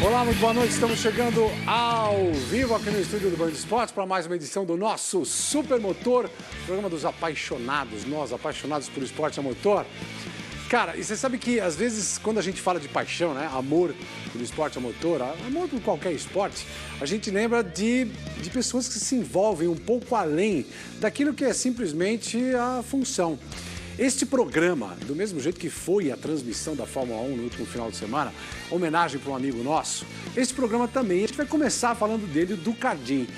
Olá, muito boa noite. Estamos chegando ao vivo aqui no estúdio do Band Esportes para mais uma edição do nosso Supermotor, programa dos apaixonados, nós apaixonados por esporte a motor. Cara, e você sabe que às vezes quando a gente fala de paixão, né, amor pelo esporte a motor, amor por qualquer esporte, a gente lembra de pessoas que se envolvem um pouco além daquilo que é simplesmente a função. Este programa, do mesmo jeito que foi a transmissão da Fórmula 1 no último final de semana, homenagem para um amigo nosso, este programa também, a gente vai começar falando dele, do Cardim.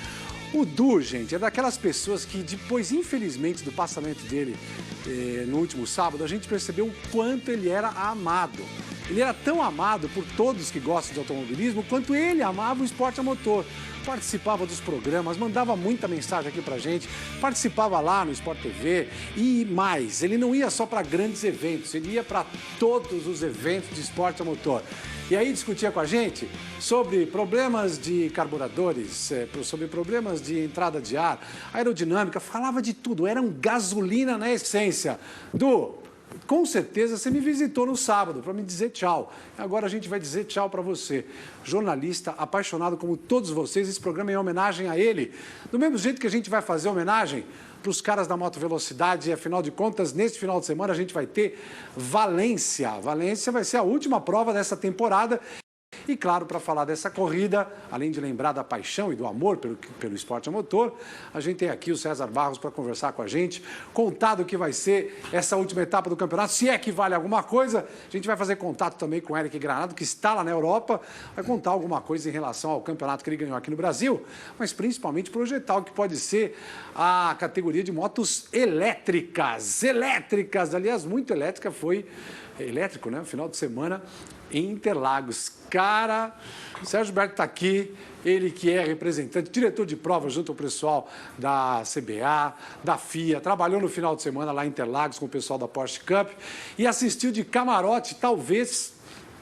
O Du, gente, é daquelas pessoas que depois, infelizmente, do passamento dele no último sábado, a gente percebeu o quanto ele era amado. Ele era tão amado por todos que gostam de automobilismo quanto ele amava o esporte a motor. Participava dos programas, mandava muita mensagem aqui pra gente, participava lá no Sport TV e mais. Ele não ia só para grandes eventos, ele ia para todos os eventos de esporte a motor. E aí discutia com a gente sobre problemas de carburadores, sobre problemas de entrada de ar, aerodinâmica, falava de tudo, era um gasolina na essência. Du, com certeza você me visitou no sábado para me dizer tchau. Agora a gente vai dizer tchau para você. Jornalista, apaixonado como todos vocês, esse programa é em homenagem a ele. Do mesmo jeito que a gente vai fazer homenagem para os caras da Moto Velocidade, e afinal de contas, neste final de semana a gente vai ter Valência. Valência vai ser a última prova dessa temporada. E claro, para falar dessa corrida, além de lembrar da paixão e do amor pelo esporte a motor, a gente tem aqui o César Barros para conversar com a gente, contar do que vai ser essa última etapa do campeonato, se é que vale alguma coisa. A gente vai fazer contato também com o Eric Granado, que está lá na Europa, vai contar alguma coisa em relação ao campeonato que ele ganhou aqui no Brasil, mas principalmente projetar o que pode ser a categoria de motos elétricas. Elétricas, aliás, muito elétrica foi... elétrico, né? Final de semana em Interlagos. Cara, o Sérgio Berto está aqui, ele que é representante, diretor de prova junto ao pessoal da CBA, da FIA, trabalhou no final de semana lá em Interlagos com o pessoal da Porsche Cup e assistiu de camarote, talvez,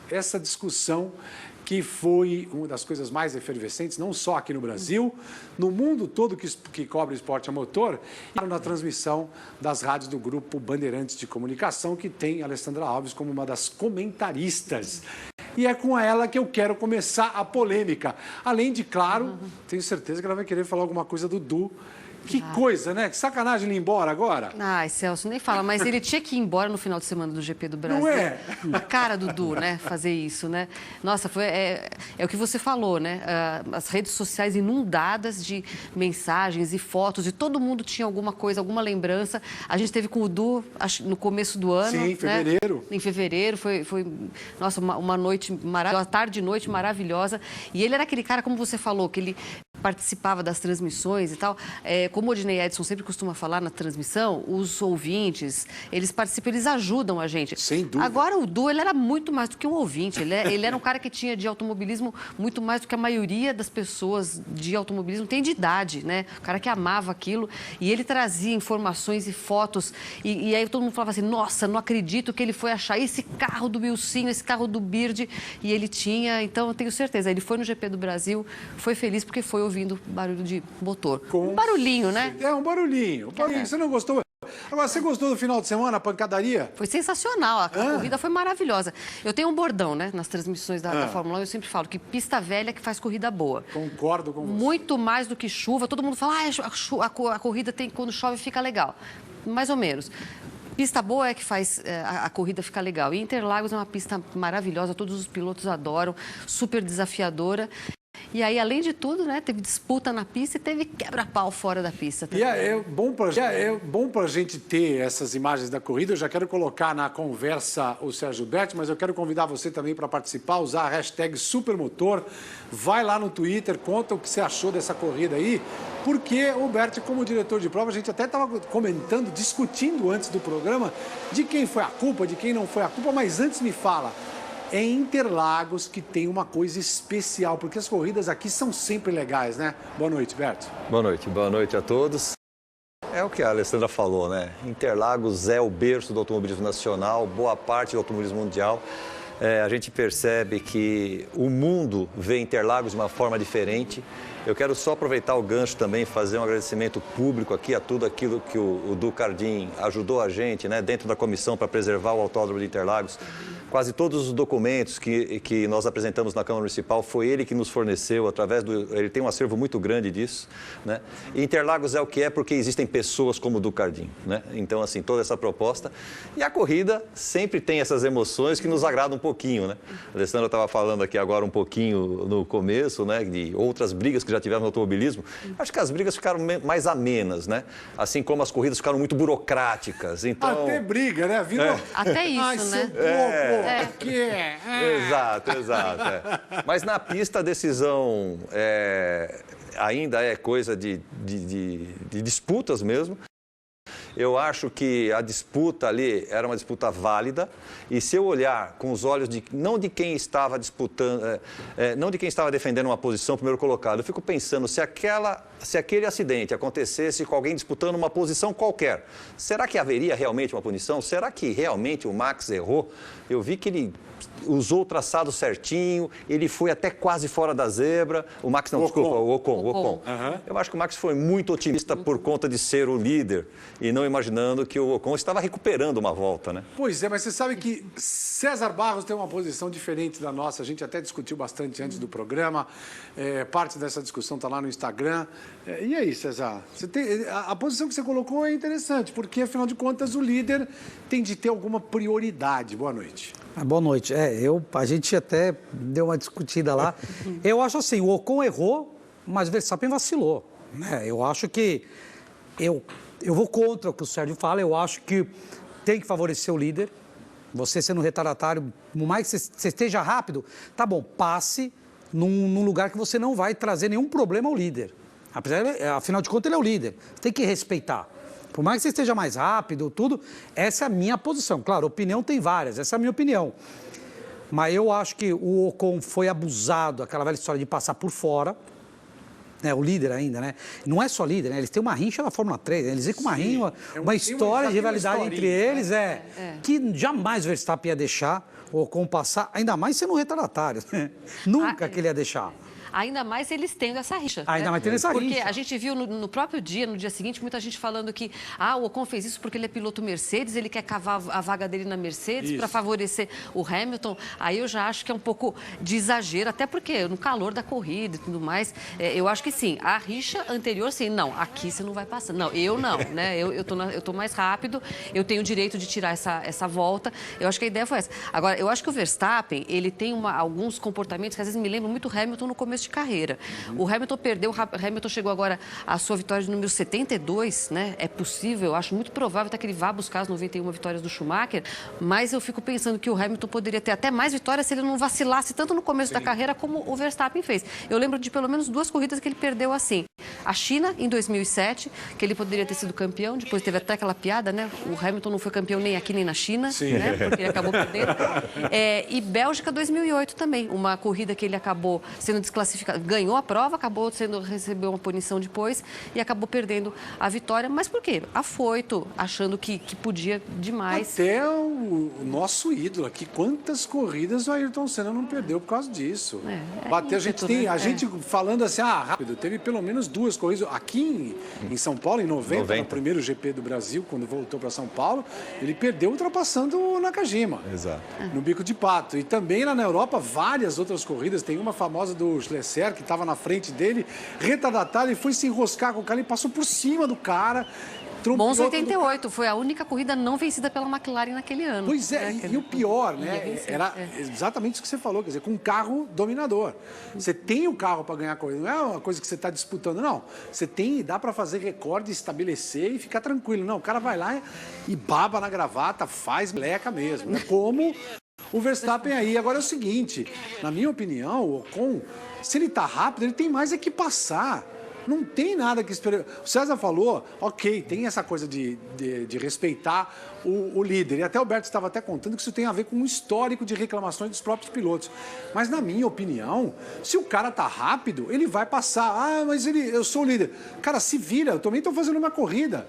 essa discussão que foi uma das coisas mais efervescentes, não só aqui no Brasil, no mundo todo que cobre esporte a motor, e na transmissão das rádios do grupo Bandeirantes de Comunicação, que tem Alessandra Alves como uma das comentaristas. E é com ela que eu quero começar a polêmica. Além de, claro, tenho certeza que ela vai querer falar alguma coisa do Du. Que coisa, né? Que sacanagem ele ir embora agora. Ai, Celso, nem fala, mas ele tinha que ir embora no final de semana do GP do Brasil. Não é? A cara do Du, né? Fazer isso, né? Nossa, é o que você falou, né? As redes sociais inundadas de mensagens e fotos, e todo mundo tinha alguma coisa, alguma lembrança. A gente teve com o Du no começo do ano. Sim, em fevereiro. Né? Em fevereiro, foi nossa, uma noite maravilhosa, tarde e noite maravilhosa. E ele era aquele cara, como você falou, que ele participava das transmissões e tal. Como o Odinei Edson sempre costuma falar na transmissão, os ouvintes, eles participam, eles ajudam a gente. Sem dúvida. Agora, o Du, ele era muito mais do que um ouvinte. Ele era um cara que tinha de automobilismo muito mais do que a maioria das pessoas de automobilismo tem de idade, né? O cara que amava aquilo. E ele trazia informações e fotos. E aí todo mundo falava assim, nossa, não acredito que ele foi achar esse carro do Wilsinho, esse carro do Bird. E ele tinha, então eu tenho certeza. Ele foi no GP do Brasil, foi feliz porque foi ouvindo barulho de motor. Um barulhinho, né? É, um barulhinho. Você não gostou? Agora, você gostou do final de semana, a pancadaria? Foi sensacional, a corrida foi maravilhosa. Eu tenho um bordão, né, nas transmissões da Fórmula 1, eu sempre falo que pista velha que faz corrida boa. Concordo com você. Muito mais do que chuva, todo mundo fala, a corrida tem, quando chove fica legal. Mais ou menos. Pista boa é que faz a corrida ficar legal. E Interlagos é uma pista maravilhosa, todos os pilotos adoram, super desafiadora. E aí, além de tudo, né, teve disputa na pista e teve quebra-pau fora da pista também. E é bom para a gente ter essas imagens da corrida. Eu já quero colocar na conversa o Sérgio Berti, mas eu quero convidar você também para participar, usar a hashtag Supermotor. Vai lá no Twitter, conta o que você achou dessa corrida aí, porque o Berti, como diretor de prova, a gente até estava comentando, discutindo antes do programa de quem foi a culpa, de quem não foi a culpa, mas antes me fala. É em Interlagos que tem uma coisa especial, porque as corridas aqui são sempre legais, né? Boa noite, Berto. Boa noite a todos. É o que a Alessandra falou, né? Interlagos é o berço do automobilismo nacional, boa parte do automobilismo mundial. A gente percebe que o mundo vê Interlagos de uma forma diferente. Eu quero só aproveitar o gancho também, fazer um agradecimento público aqui a tudo aquilo que o Du Cardim ajudou a gente, né, dentro da comissão para preservar o Autódromo de Interlagos. Quase todos os documentos que nós apresentamos na Câmara Municipal foi ele que nos forneceu, ele tem um acervo muito grande disso, né? E Interlagos é o que é porque existem pessoas como o Du Cardim, né? Então, assim, toda essa proposta. E a corrida sempre tem essas emoções que nos agradam um pouquinho, né? A Alessandra estava falando aqui agora um pouquinho no começo, né, de outras brigas que já tivemos no automobilismo. Acho que as brigas ficaram mais amenas, né? Assim como as corridas ficaram muito burocráticas. Então... Até briga, né? Virou... Até isso, né? Exato. Mas na pista a decisão ainda é coisa de disputas mesmo. Eu acho que a disputa ali era uma disputa válida e se eu olhar com os olhos não de quem estava disputando, não de quem estava defendendo uma posição primeiro colocado, eu fico pensando se aquele acidente acontecesse com alguém disputando uma posição qualquer, será que haveria realmente uma punição? Será que realmente o Max errou? Eu vi que ele usou o traçado certinho, ele foi até quase fora da zebra. O Max não, desculpa, o Ocon. Uhum. Eu acho que o Max foi muito otimista por conta de ser o líder e não imaginando que o Ocon estava recuperando uma volta, né? Pois é, mas você sabe que César Barros tem uma posição diferente da nossa. A gente até discutiu bastante antes do programa. Parte dessa discussão está lá no Instagram. E aí, César? A posição que você colocou é interessante, porque, afinal de contas, o líder tem de ter alguma prioridade. Boa noite. Boa noite. A gente até deu uma discutida lá. Eu acho assim, o Ocon errou, mas o Verstappen vacilou, né? Eu acho que... Eu vou contra o que o Sérgio fala, eu acho que tem que favorecer o líder. Você sendo retardatário, por mais que você esteja rápido, tá bom, passe num lugar que você não vai trazer nenhum problema ao líder. Afinal de contas, ele é o líder. Você tem que respeitar. Por mais que você esteja mais rápido, tudo, essa é a minha posição. Claro, opinião tem várias, essa é a minha opinião. Mas eu acho que o Ocon foi abusado, aquela velha história de passar por fora, né, o líder ainda, né? Não é só líder, né? Eles têm uma rincha na Fórmula 3, né? Eles têm uma história de rivalidade entre eles, que jamais o Verstappen ia deixar o Ocon passar, ainda mais sendo um retardatário, né? Nunca que ele ia deixar. Ainda mais eles tendo essa rixa. Ainda mais tendo essa rixa. Porque a gente viu no próprio dia, no dia seguinte, muita gente falando que o Ocon fez isso porque ele é piloto Mercedes, ele quer cavar a vaga dele na Mercedes para favorecer o Hamilton. Aí eu já acho que é um pouco de exagero, até porque no calor da corrida e tudo mais, eu acho que sim, a rixa anterior, sim, não, aqui você não vai passar. Não, eu não, né? Eu tô mais rápido, eu tenho o direito de tirar essa volta. Eu acho que a ideia foi essa. Agora, eu acho que o Verstappen, ele tem alguns comportamentos que às vezes me lembram muito o Hamilton no começo de carreira. O Hamilton perdeu, o Hamilton chegou agora à sua vitória de número 72, né? É possível, eu acho muito provável até que ele vá buscar as 91 vitórias do Schumacher, mas eu fico pensando que o Hamilton poderia ter até mais vitórias se ele não vacilasse tanto no começo da carreira como o Verstappen fez. Eu lembro de pelo menos 2 corridas que ele perdeu assim. A China, em 2007, que ele poderia ter sido campeão, depois teve até aquela piada, né? O Hamilton não foi campeão nem aqui nem na China, né? Porque ele acabou perdendo. E Bélgica 2008 também, uma corrida que ele acabou sendo desclassificado, ganhou a prova, recebeu uma punição depois e acabou perdendo a vitória. Mas por quê? Afoito, achando que podia demais. Até o nosso ídolo aqui, quantas corridas o Ayrton Senna não perdeu por causa disso? A gente falando assim, rápido, teve pelo menos 2 corridas. Aqui em São Paulo, em 90, no primeiro GP do Brasil, quando voltou para São Paulo, ele perdeu ultrapassando o Nakajima. Exato. No bico de pato. E também lá na Europa, várias outras corridas. Tem uma famosa do Schlesser, que estava na frente dele, retardatário, ele foi se enroscar com o cara e passou por cima do cara. Monza 88, foi a única corrida não vencida pela McLaren naquele ano. Pois é, e o pior, né, era exatamente isso que você falou, quer dizer, com um carro dominador. Você tem o carro para ganhar a corrida, não é uma coisa que você está disputando, não. Você tem, dá para fazer recorde, estabelecer e ficar tranquilo. Não, o cara vai lá e baba na gravata, faz meleca mesmo, né? Como o Verstappen aí. Agora é o seguinte, na minha opinião, o Ocon, se ele está rápido, ele tem mais é que passar. Não tem nada que esperar. O César falou, ok, tem essa coisa de respeitar o líder. E até o Berto estava até contando que isso tem a ver com um histórico de reclamações dos próprios pilotos. Mas, na minha opinião, se o cara tá rápido, ele vai passar. Ah, mas eu sou o líder. Cara, se vira, eu também estou fazendo uma corrida.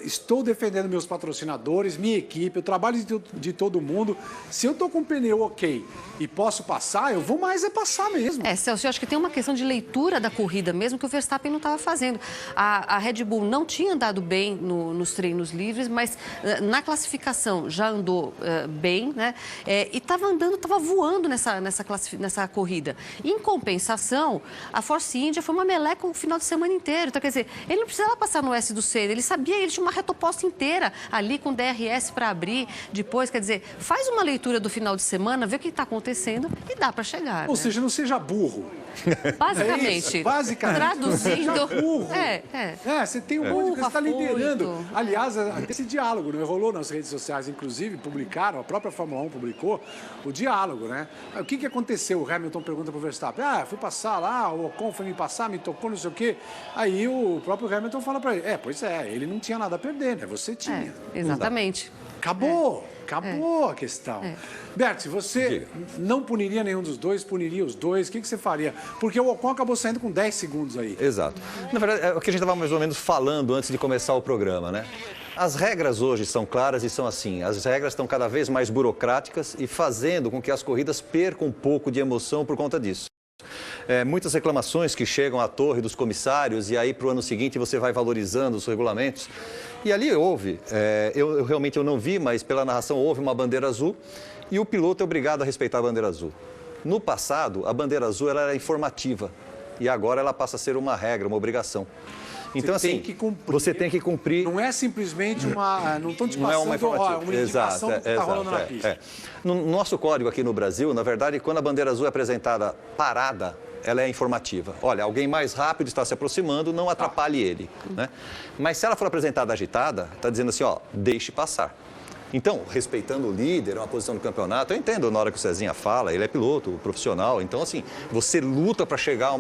Estou defendendo meus patrocinadores, minha equipe, o trabalho de todo mundo. Se eu estou com o pneu ok e posso passar, eu vou mais passar mesmo. Celso, eu acho que tem uma questão de leitura da corrida mesmo que o Verstappen não estava fazendo. A Red Bull não tinha andado bem nos treinos livres, mas na classificação já andou bem, né? E estava voando nessa corrida. Em compensação, a Force India foi uma meleca o final de semana inteiro. Então, quer dizer, ele não precisava passar no S do C, ele sabia, ele tinha uma reta oposta inteira ali com DRS para abrir depois. Quer dizer, faz uma leitura do final de semana, vê o que está acontecendo e dá para chegar. Ou né? seja, não seja burro. Basicamente. Basicamente. Traduzindo. Burro. Você tem um monte de coisa, você está liderando. Afoito. Aliás, esse diálogo, né? Rolou nas redes sociais, inclusive, publicaram, a própria Fórmula 1 publicou o diálogo, né? O que aconteceu? O Hamilton pergunta para o Verstappen, fui passar lá, o Ocon foi me passar, me tocou, não sei o quê. Aí o próprio Hamilton fala para ele, pois é, ele não tinha nada a perder, né? Você tinha. Exatamente. Acabou a questão. Bert, você não puniria nenhum dos dois, puniria os dois, o que você faria? Porque o Ocon acabou saindo com 10 segundos aí. Exato. Na verdade, é o que a gente estava mais ou menos falando antes de começar o programa, né? As regras hoje são claras e são assim. As regras estão cada vez mais burocráticas e fazendo com que as corridas percam um pouco de emoção por conta disso. Muitas reclamações que chegam à torre dos comissários e aí para o ano seguinte você vai valorizando os regulamentos. E ali houve, eu realmente não vi, mas pela narração houve uma bandeira azul e o piloto é obrigado a respeitar a bandeira azul. No passado, a bandeira azul ela era informativa e agora ela passa a ser uma regra, uma obrigação. Então, você assim, tem que cumprir. você tem que cumprir. Não é simplesmente uma. Não estão te Não é uma passando uma indicação do que está rolando na exato, pista. No nosso código aqui no Brasil, na verdade, quando a bandeira azul é apresentada parada, ela é informativa. Olha, alguém mais rápido está se aproximando, não atrapalhe ele. Né? Mas se ela for apresentada agitada, está dizendo assim, deixe passar. Então, respeitando o líder, uma posição do campeonato, eu entendo na hora que o Cezinha fala, ele é piloto profissional, então assim, você luta para chegar a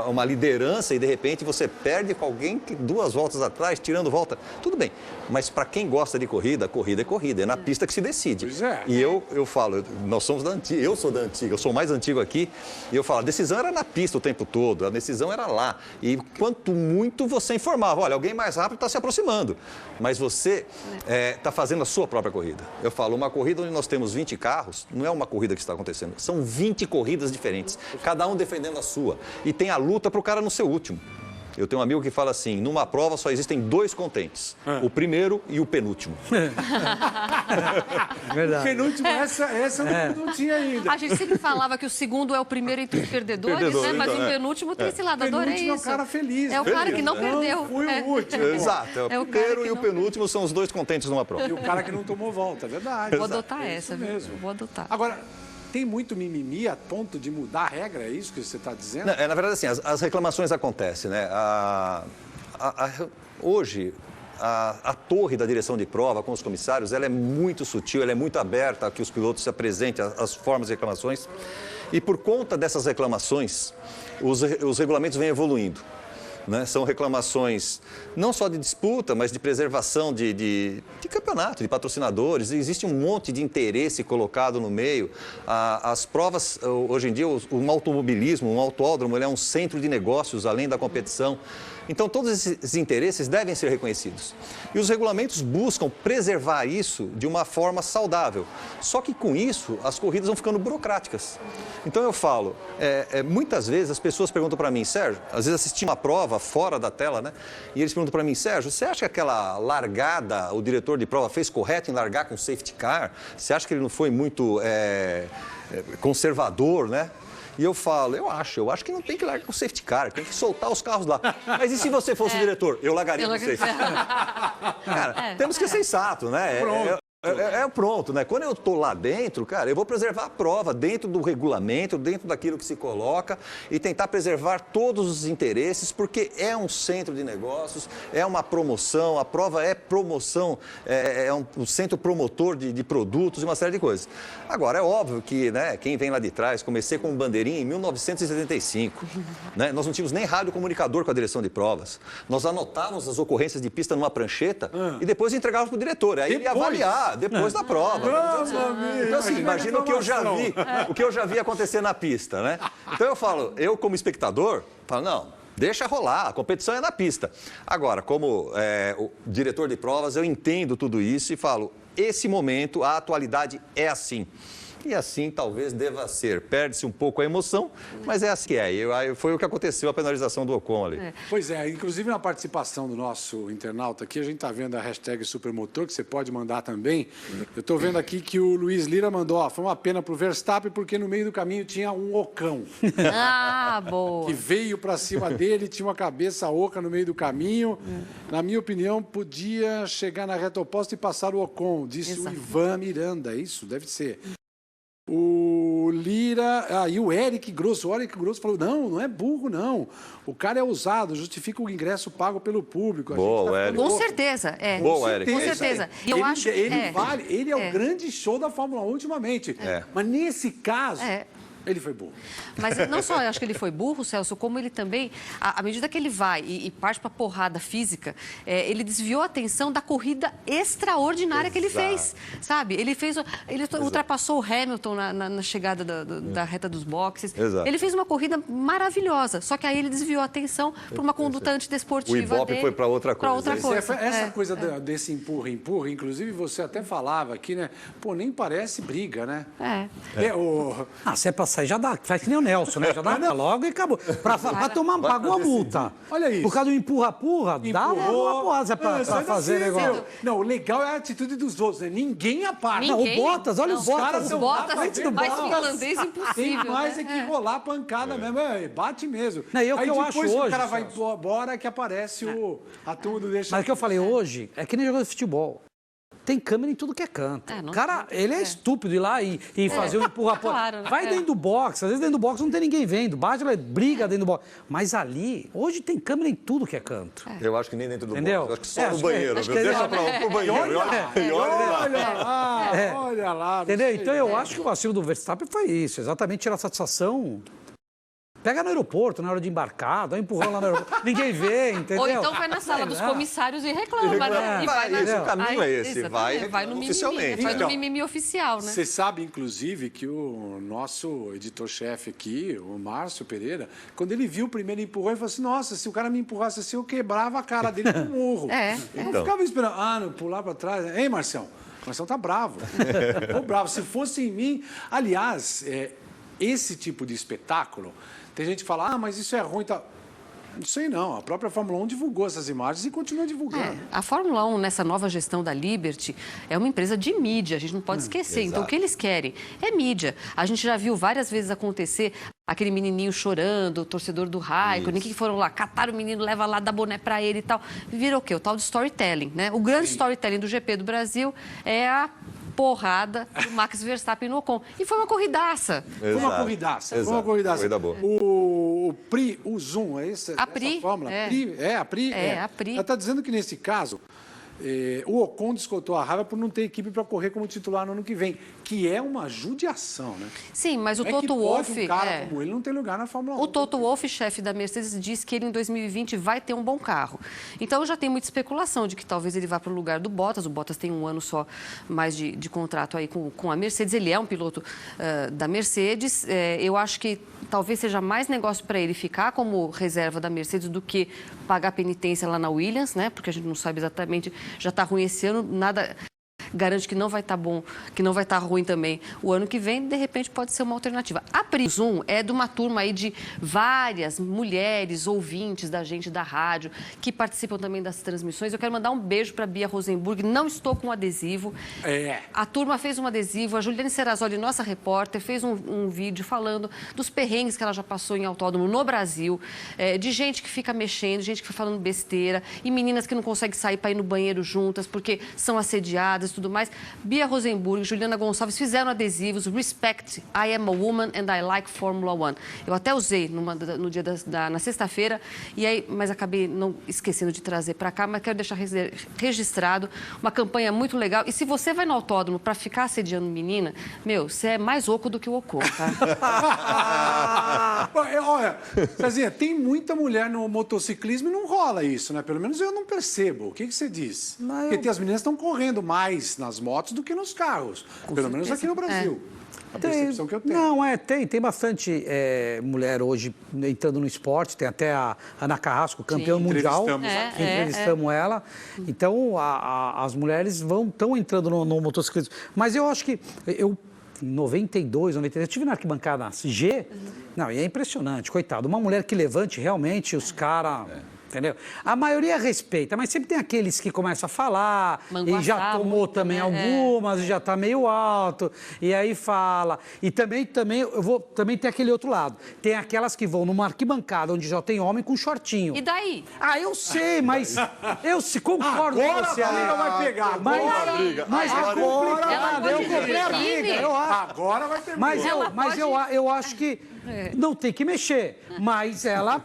uma liderança e de repente você perde com alguém que 2 voltas atrás, tirando volta, tudo bem. Mas para quem gosta de corrida, corrida é corrida, é na pista que se decide. Pois é. E eu falo, nós somos da antiga, eu sou da antiga, eu sou o mais antigo aqui, e eu falo, a decisão era na pista o tempo todo, a decisão era lá. E quanto muito você informava, olha, alguém mais rápido está se aproximando, mas você está fazendo a sua própria corrida. Eu falo, uma corrida onde nós temos 20 carros, não é uma corrida que está acontecendo, são 20 corridas diferentes, cada um defendendo a sua. E tem a luta para o cara não ser o último. Eu tenho um amigo que fala assim, numa prova só existem 2 contentes, o primeiro e o penúltimo. Verdade. O penúltimo, essa eu não tinha ainda. A gente sempre falava que o segundo é o primeiro entre os perdedores, né? Mas o penúltimo tem esse lado, adorei isso. O penúltimo é o cara feliz. É o cara que não perdeu. Não, fui o último. Exato, o primeiro e o penúltimo são os 2 contentes numa prova. E o cara que não tomou volta, é verdade. Vou adotar essa, isso viu? mesmo. Vou adotar. Agora, tem muito mimimi a ponto de mudar a regra, é isso que você está dizendo? Não, na verdade, assim, as reclamações acontecem, né? Hoje, a torre da direção de prova com os comissários, ela é muito sutil, ela é muito aberta a que os pilotos se apresentem as formas de reclamações. E por conta dessas reclamações, os regulamentos vêm evoluindo. Né? São reclamações não só de disputa, mas de preservação de campeonato, de patrocinadores. Existe um monte de interesse colocado no meio. As provas, hoje em dia, um automobilismo, um autódromo, ele é um centro de negócios além da competição. Então, todos esses interesses devem ser reconhecidos. E os regulamentos buscam preservar isso de uma forma saudável. Só que, com isso, as corridas vão ficando burocráticas. Então, eu falo, muitas vezes as pessoas perguntam para mim, Sérgio, às vezes assisti uma prova fora da tela, né? E eles perguntam para mim, Sérgio, você acha que aquela largada, o diretor de prova fez correto em largar com safety car? Você acha que ele não foi muito conservador, né? E eu falo, eu acho que não tem que largar com safety car, tem que soltar os carros lá. Mas e se você fosse o diretor? Eu largaria com safety car. Cara, temos que ser sensato, né? Pronto, né? Quando eu estou lá dentro, cara, eu vou preservar a prova dentro do regulamento, dentro daquilo que se coloca e tentar preservar todos os interesses, porque é um centro de negócios, é uma promoção, a prova é promoção, um centro promotor de produtos e uma série de coisas. Agora, é óbvio que, né, quem vem lá de trás, comecei com bandeirinha em 1975, né? Nós não tínhamos nem rádio comunicador com a direção de provas. Nós anotávamos as ocorrências de pista numa prancheta e depois entregávamos para o diretor. Aí ele ia avaliar. Depois da prova. Então, assim, imagina o que eu já vi acontecer na pista, né? Então eu como espectador, falo, não, deixa rolar, a competição é na pista. Agora, como o diretor de provas, eu entendo tudo isso e falo, esse momento, a atualidade é assim. E assim talvez deva ser. Perde-se um pouco a emoção, mas é assim que é. E foi o que aconteceu, a penalização do Ocon ali. Pois é, inclusive na participação do nosso internauta aqui, a gente está vendo a hashtag Supermotor, que você pode mandar também. Eu estou vendo aqui que o Luiz Lira mandou, foi uma pena para o Verstappen, porque no meio do caminho tinha um ocão. Ah, boa. Que veio para cima dele, tinha uma cabeça oca no meio do caminho. Na minha opinião, podia chegar na reta oposta e passar o Ocon, disse o Ivan Miranda. Isso, deve ser. O Lira, e o Eric Grosso falou, não é burro, não. O cara é ousado, justifica o ingresso pago pelo público. Boa, Eric. Com certeza, Boa, Eric. Com certeza. E eu acho ele é o grande show da Fórmula 1 ultimamente. Mas nesse caso... Ele foi burro. Mas não só eu acho que ele foi burro, Celso, como ele também, à medida que ele vai e parte para a porrada física, ele desviou a atenção da corrida extraordinária que ele fez, sabe? Ele ultrapassou o Hamilton na chegada da reta dos boxes. Ele fez uma corrida maravilhosa, só que aí ele desviou a atenção para uma conduta antidesportiva. O Ibope foi para outra coisa. Essa coisa desse empurra, inclusive você até falava aqui, né? Pô, nem parece briga, né? Se é pra sair, já dá. Faz que nem o Nelson, né? Já dá logo e acabou. Pagou a multa. Olha isso. Por causa do empurra-purra, dá uma porra pra fazer negócio. Não, o legal é a atitude dos outros, né? Ninguém aparta. Não, o Bottas, olha o Bottas. O Bottas mais finlandês impossível. Tem mais é que rolar pancada mesmo. Bate mesmo. Não, e o que eu acho hoje... Depois que o cara vai embora, que aparece a turma do deixa... Mas o que eu falei hoje é que nem jogador de futebol. Tem câmera em tudo que é canto. O cara, ele é estúpido ir lá e fazer o empurra-porra. Claro, vai dentro do box, às vezes dentro do box não tem ninguém vendo. Bate, briga dentro do box. Mas ali, hoje tem câmera em tudo que é canto. Eu acho que nem dentro do box. Entendeu? Eu acho que só no banheiro. Deixa pro banheiro. Olha lá. Entendeu? Então eu acho que o vacilo do Verstappen foi isso. Exatamente tirar satisfação. Pega no aeroporto, na hora de embarcar, dá um empurrão lá no aeroporto. Ninguém vê, entendeu? Ou então vai na sala dos comissários e reclama, né? O caminho é esse, vai no oficialmente. Vai no mimimi oficial, né? Você sabe, inclusive, que o nosso editor-chefe aqui, o Márcio Pereira, quando ele viu o primeiro empurrão, ele falou assim, nossa, se o cara me empurrasse assim, eu quebrava a cara dele com um murro. Eu não ficava esperando, não, pular para trás. Hein, Marcião? O Marcião tá bravo. Tô bravo. Se fosse em mim... Aliás, esse tipo de espetáculo... Tem gente que fala, mas isso é ruim, tá? Não sei não, a própria Fórmula 1 divulgou essas imagens e continua divulgando. A Fórmula 1, nessa nova gestão da Liberty, é uma empresa de mídia, a gente não pode esquecer. Então, o que eles querem é mídia. A gente já viu várias vezes acontecer aquele menininho chorando, o torcedor do Raikkonen, que foram lá, cataram o menino, leva lá, dá boné pra ele e tal. Virou o quê? O tal de storytelling, né? O grande storytelling do GP do Brasil é a porrada do Max Verstappen no Ocon. E foi uma corridaça. Foi uma corridaça. Corrida boa. O Pri, o Zoom, é essa fórmula? A Pri? A Pri. Ela está dizendo que, nesse caso, o Ocon descontou a raiva por não ter equipe para correr como titular no ano que vem, que é uma judiação, né? Sim, mas o Toto Wolff... um cara como ele não tem lugar na Fórmula 1. O Toto Wolff, chefe da Mercedes, disse que ele em 2020 vai ter um bom carro. Então já tem muita especulação de que talvez ele vá para o lugar do Bottas. O Bottas tem um ano só mais de contrato aí com a Mercedes. Ele é um piloto da Mercedes. Eu acho que talvez seja mais negócio para ele ficar como reserva da Mercedes do que pagar penitência lá na Williams, né? Porque a gente não sabe exatamente, já está ruim esse ano, nada garante que não vai estar bom, que não vai estar ruim também o ano que vem, de repente pode ser uma alternativa. A Prisum é de uma turma aí de várias mulheres ouvintes da gente da rádio, que participam também das transmissões. Eu quero mandar um beijo para a Bia Rosenburg, não estou com adesivo. A turma fez um adesivo, a Juliane Serrazoli, nossa repórter, fez um vídeo falando dos perrengues que ela já passou em autódromo no Brasil, de gente que fica mexendo, gente que fica falando besteira, e meninas que não conseguem sair para ir no banheiro juntas porque são assediadas, tudo mais. Bia Rosenburg, Juliana Gonçalves fizeram adesivos, Respect, I am a woman and I like Formula One. Eu até usei no dia na sexta-feira, mas acabei não esquecendo de trazer para cá, mas quero deixar registrado uma campanha muito legal. E se você vai no autódromo para ficar assediando menina, você é mais oco do que o Ocon, tá? Olha, Cezinha, tem muita mulher no motociclismo e não rola isso, né? Pelo menos eu não percebo. O que você diz? Porque as meninas estão correndo mais nas motos do que nos carros. Pelo menos aqui no Brasil. A percepção que eu tenho. Não, tem bastante mulher hoje entrando no esporte, tem até a Ana Carrasco, campeã mundial. Entrevistamos ela. Então, as mulheres estão entrando no motociclismo. Mas eu acho que em 92, 93, eu estive na arquibancada na CG. Não, e é impressionante, coitado. Uma mulher que levante realmente os caras... Entendeu? A maioria respeita, mas sempre tem aqueles que começam a falar e já tomou também algumas, e já está meio alto, e aí fala. E também tem aquele outro lado. Tem aquelas que vão numa arquibancada onde já tem homem com shortinho. E daí? Eu sei, mas eu concordo com você. Agora vai pegar. Mas agora eu comprei a briga. Agora vai ter Mas eu acho que não tem que mexer, mas ela...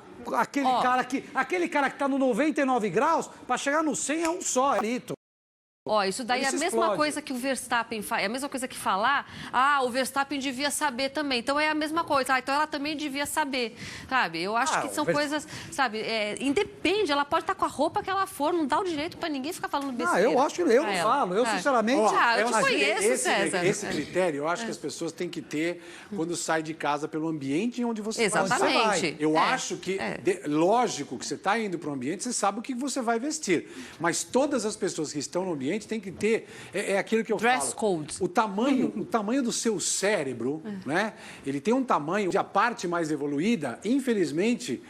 Aquele cara que tá no 99 graus, para chegar no 100 é um só, Lito. Isso daí é a mesma coisa que o Verstappen faz. É a mesma coisa que falar, o Verstappen devia saber também. Então é a mesma coisa. Então ela também devia saber, sabe? Eu acho que são coisas, sabe? Independe, ela pode estar com a roupa que ela for, não dá o direito para ninguém ficar falando besteira. Eu acho que eu não falo. Eu, sinceramente... eu te conheço, César. Esse critério, eu acho que as pessoas têm que ter quando sai de casa pelo ambiente onde você vai. Exatamente. Eu acho que, lógico que você está indo para um ambiente, você sabe o que você vai vestir. Mas todas as pessoas que estão no ambiente tem que ter, aquilo que eu falo. Dress code. O tamanho do seu cérebro, né? Ele tem um tamanho onde a parte mais evoluída, infelizmente,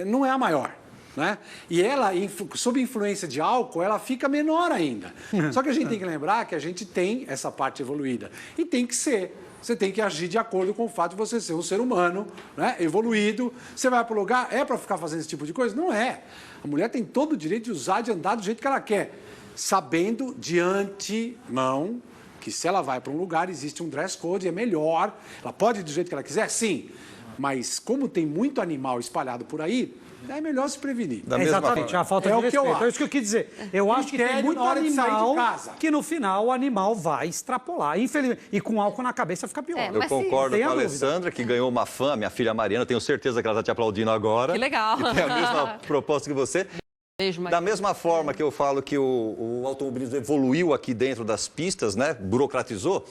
não é a maior. Né? E ela, sob influência de álcool, ela fica menor ainda. Só que a gente tem que lembrar que a gente tem essa parte evoluída. E tem que ser. Você tem que agir de acordo com o fato de você ser um ser humano, né, evoluído. Você vai para o lugar, para ficar fazendo esse tipo de coisa? Não é. A mulher tem todo o direito de usar, de andar do jeito que ela quer. Sabendo de antemão que se ela vai para um lugar, existe um dress code, é melhor. Ela pode ir do jeito que ela quiser? Sim. Mas como tem muito animal espalhado por aí, é melhor se prevenir. Exatamente, a falta de respeito. É isso que eu quis dizer. Eu acho que tem muito animal que no final o animal vai extrapolar. Infelizmente. E com álcool na cabeça fica pior. Eu concordo com a Alessandra, que ganhou uma fã, minha filha Mariana. Tenho certeza que ela está te aplaudindo agora. Que legal. E tem a mesma proposta que você. Da mesma forma que eu falo que o automobilismo evoluiu aqui dentro das pistas, né? Burocratizou,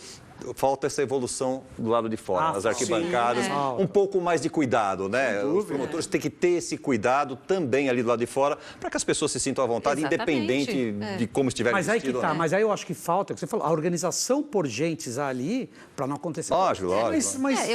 falta essa evolução do lado de fora, nas arquibancadas, um pouco mais de cuidado, né? Os promotores têm que ter esse cuidado também ali do lado de fora, para que as pessoas se sintam à vontade, independente de como estiverem vestidos. Mas aí mas aí eu acho que falta, o que você falou, a organização por gentes ali, para não acontecer. Lógico. Mas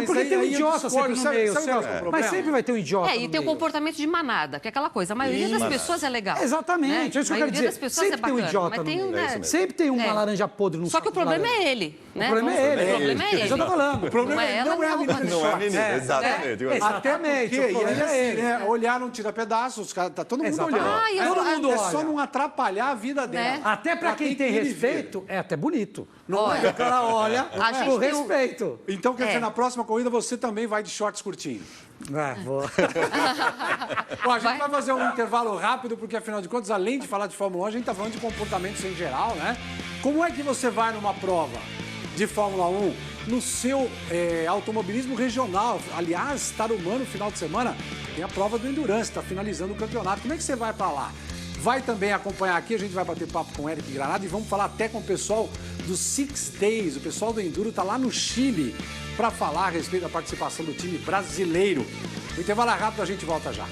porque tem um idiota sempre no meio, Celso. Mas sempre vai ter um idiota e tem o comportamento de manada, que é aquela coisa, a maioria das pessoas é legal. Exatamente, é isso que eu quero dizer. Sempre tem um idiota no meio. Sempre tem uma laranja podre no Só que o problema é ele. O problema é ele. O problema é ele. Eu tô falando. O problema não é a menina. Não é a menina, exatamente. Exatamente. Olhar não tira pedaços, tá todo mundo olhando. Todo mundo olha. É só não atrapalhar a vida dela. Até pra quem tem respeito, é até bonito. Não é? O cara olha com respeito. Então, quer dizer, na próxima corrida você também vai de shorts curtinhos. Vou. Bom, a gente vai fazer um intervalo rápido, porque afinal de contas, além de falar de Fórmula 1, a gente está falando de comportamentos em geral, né? Como é que você vai numa prova de Fórmula 1 no seu automobilismo regional? Aliás, Tarumã, no final de semana, tem a prova do Endurance, está finalizando o campeonato. Como é que você vai para lá? Vai também acompanhar aqui, a gente vai bater papo com o Eric Granado e vamos falar até com o pessoal do Six Days. O pessoal do Enduro está lá no Chile para falar a respeito da participação do time brasileiro. O intervalo é rápido, a gente volta já.